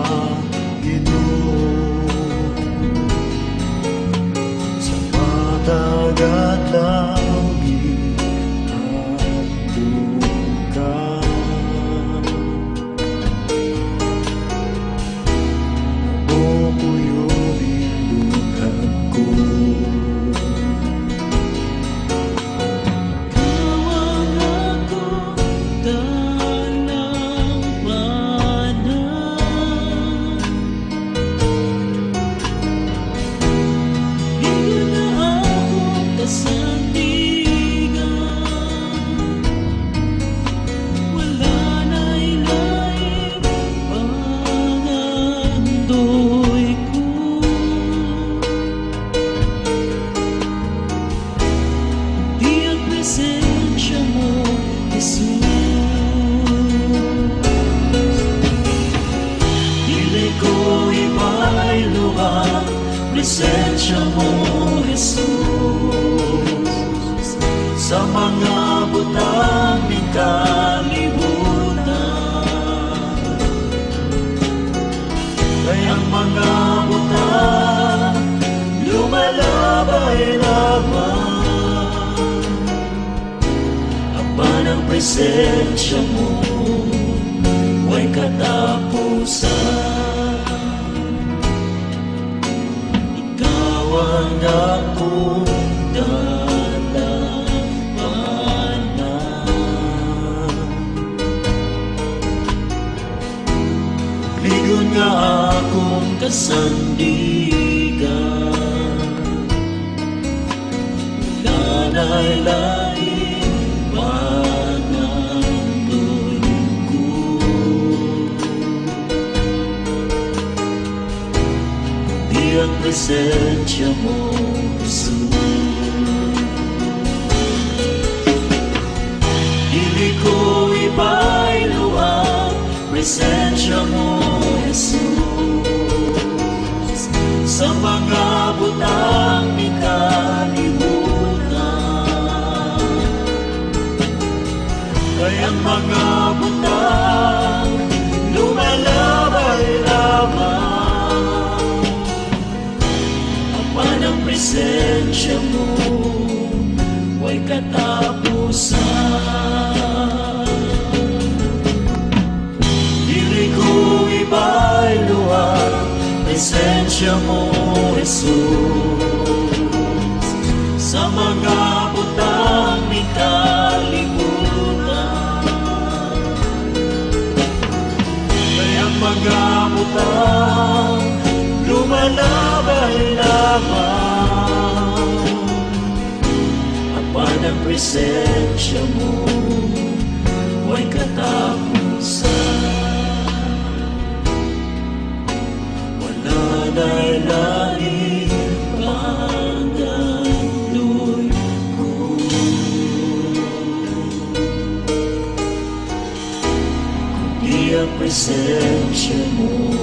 Panginoon. Sa matagal-langit at lugar, pupuyuin lughad ko. Presensya mo, Jesus, sa mga butang ng kalibutan. Kayang mga butang lumalabay lamang. Aba ng presensya mo, huwag katapusan. Ang akong dalampanan, ligon nga akong kasandigan. Lanay lain panandoy ko, di ang presensya mo, Jesus. Dili ko ipailuang presensya mo, Jesus, sa mga butang ni kalibutan. Kayang mga butang lumalabay lamang. Ang presensya mo, huwag katapusan. Dili ko ibailuan presensya mo, Jesus, sa mga butang ni kalibutan. Kayang mga butang lumalabay lamang. Apan ang presensya mo, huwag katapusan. Wala na'y langit pangandoy ko, kundi ang presensya mo,